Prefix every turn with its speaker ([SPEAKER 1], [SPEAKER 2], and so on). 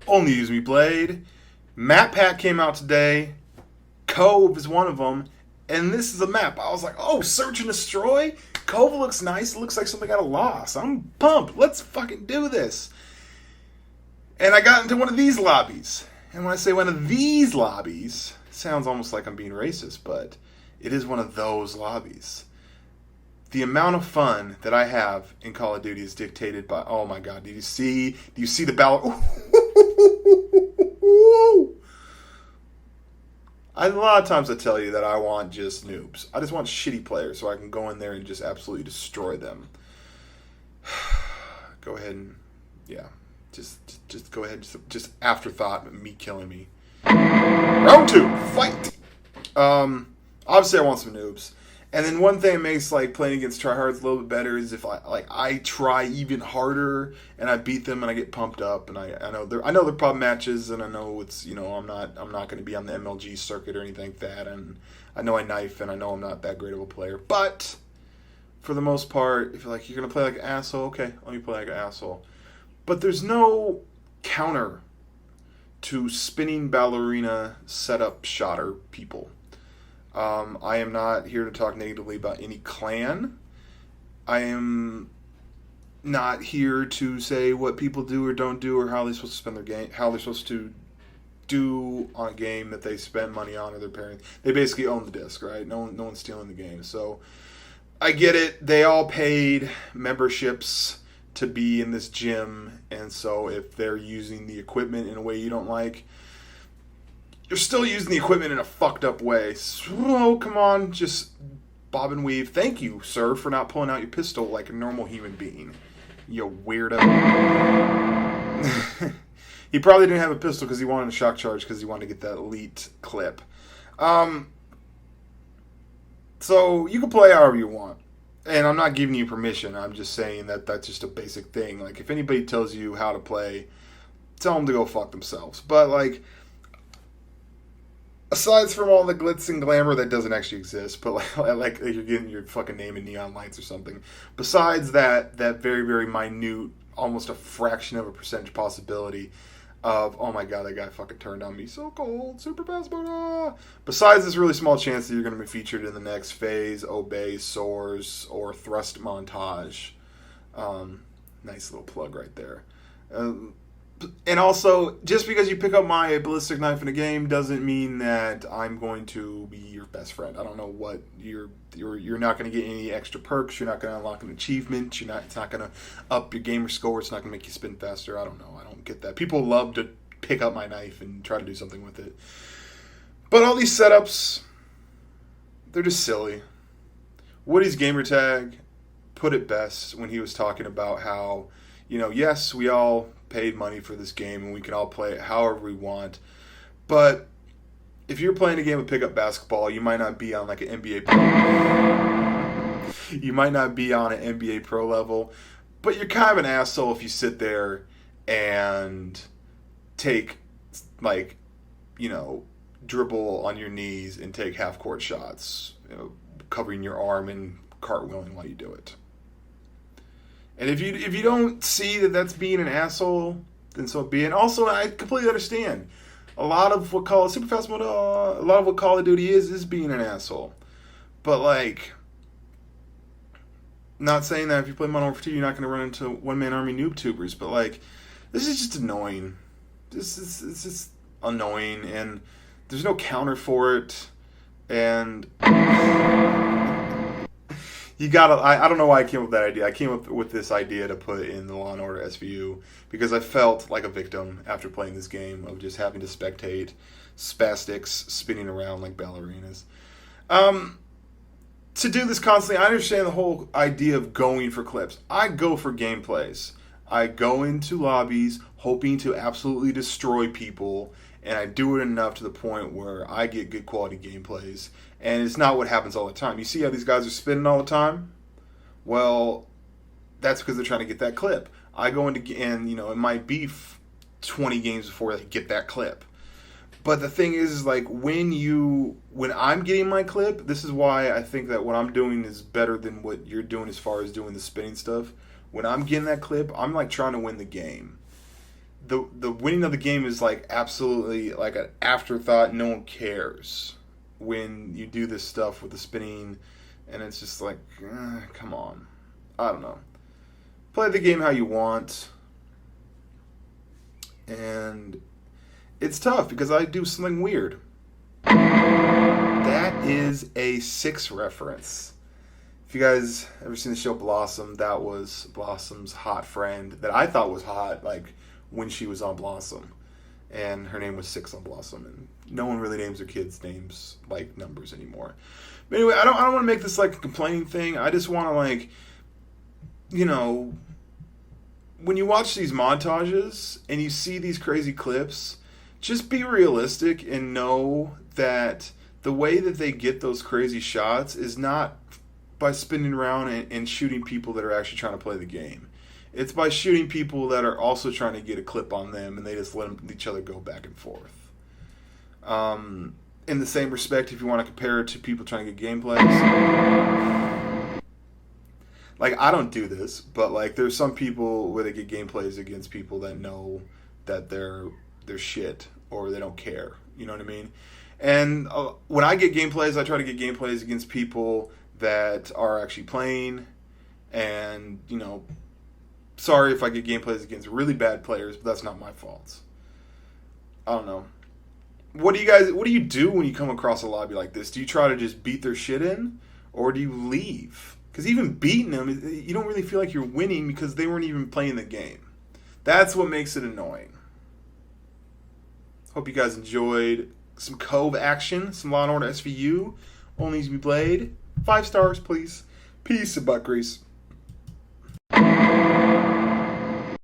[SPEAKER 1] Only Use Me Blade. Map pack came out today. Cove is one of them. And this is a map. I was like, oh, Search and Destroy? Cove looks nice. It looks like something out of Lost. I'm pumped. Let's fucking do this. And I got into one of these lobbies. And when I say one of these lobbies, it sounds almost like I'm being racist, but it is one of those lobbies. The amount of fun that I have in Call of Duty is dictated by, oh my god, do you see the battle? A lot of times I tell you that I want just noobs. I just want shitty players so I can go in there and just absolutely destroy them. Go ahead and, yeah, just go ahead, just afterthought, me killing me. Round 2, fight! Obviously I want some noobs. And then one thing that makes like playing against tryhards a little bit better is if I try even harder and I beat them and I get pumped up, and I know they're problem matches, and I know it's, you know, I'm not going to be on the MLG circuit or anything like that, and I know I knife, and I know I'm not that great of a player, but for the most part, if you're going to play like an asshole, okay, let me play like an asshole. But there's no counter to spinning ballerina setup shotter people. I am not here to talk negatively about any clan. I am not here to say what people do or don't do or how they're supposed to spend their game, how they're supposed to do on a game that they spend money on, or their parents. They basically own the disc, right? No one's stealing the game. So I get it. They all paid memberships to be in this gym, and so if they're using the equipment in a way you don't like, you're still using the equipment in a fucked up way. So, come on, just bob and weave. Thank you, sir, for not pulling out your pistol like a normal human being. You weirdo. He probably didn't have a pistol because he wanted a shock charge because he wanted to get that elite clip. So, you can play however you want. And I'm not giving you permission. I'm just saying that that's just a basic thing. Like, if anybody tells you how to play, tell them to go fuck themselves. But, like, aside from all the glitz and glamour that doesn't actually exist, but like you're getting your fucking name in neon lights or something. Besides that very, very minute, almost a fraction of a percentage possibility of, oh my god, that guy fucking turned on me so cold, super fast mode. Besides this really small chance that you're going to be featured in the next phase, obey, soars, or thrust montage. Nice little plug right there. And also, just because you pick up my ballistic knife in a game doesn't mean that I'm going to be your best friend. I don't know what you're not going to get any extra perks. You're not going to unlock an achievement. It's not going to up your gamer score. It's not going to make you spin faster. I don't know. I don't get that. People love to pick up my knife and try to do something with it. But all these setups, they're just silly. Woody's gamertag put it best when he was talking about how, you know, yes, we all paid money for this game and we can all play it however we want, but if you're playing a game of pickup basketball, you might not be on like an NBA pro. You might not be on an NBA pro level, but you're kind of an asshole if you sit there and take, like, you know, dribble on your knees and take half court shots, you know, covering your arm and cartwheeling while you do it. And if you don't see that that's being an asshole, then so be it. And also, I completely understand. A lot of what Call of Duty is being an asshole. But, like, not saying that if you play Modern Warfare 2, you're not going to run into one-man army noob tubers. But, like, this is just annoying. It's just annoying, and there's no counter for it. And you gotta, I don't know why I came up with that idea. I came up with this idea to put in the Law & Order SVU because I felt like a victim after playing this game of just having to spectate spastics spinning around like ballerinas. To do this constantly, I understand the whole idea of going for clips. I go for gameplays. I go into lobbies hoping to absolutely destroy people, and I do it enough to the point where I get good quality gameplays. And it's not what happens all the time. You see how these guys are spinning all the time? Well, that's because they're trying to get that clip. I go into, and, you know, it might be 20 games before they get that clip. But the thing is like when I'm getting my clip, this is why I think that what I'm doing is better than what you're doing as far as doing the spinning stuff. When I'm getting that clip, I'm like trying to win the game. The winning of the game is like absolutely like an afterthought. No one cares when you do this stuff with the spinning, and it's just like, come on. I don't know. Play the game how you want, and it's tough because I do something weird. That is a Six reference. If you guys ever seen the show Blossom, that was Blossom's hot friend that I thought was hot, like when she was on Blossom, and her name was Six on Blossom, and no one really names their kids names like numbers anymore. But anyway, I don't want to make this like a complaining thing. I just want to like, you know, when you watch these montages and you see these crazy clips, just be realistic and know that the way that they get those crazy shots is not by spinning around and shooting people that are actually trying to play the game. It's by shooting people that are also trying to get a clip on them, and they just let each other go back and forth. In the same respect, if you want to compare it to people trying to get gameplays, like I don't do this, but like there's some people where they get gameplays against people that know that they're shit or they don't care. You know what I mean? And when I get gameplays, I try to get gameplays against people that are actually playing, and you know. Sorry if I get gameplays against really bad players, but that's not my fault. I don't know. What do you do when you come across a lobby like this? Do you try to just beat their shit in? Or do you leave? Because even beating them, you don't really feel like you're winning because they weren't even playing the game. That's what makes it annoying. Hope you guys enjoyed some Cove action, some Law & Order SVU. ONLYUSEmeBLADE. 5 stars, please. Peace and butt grease.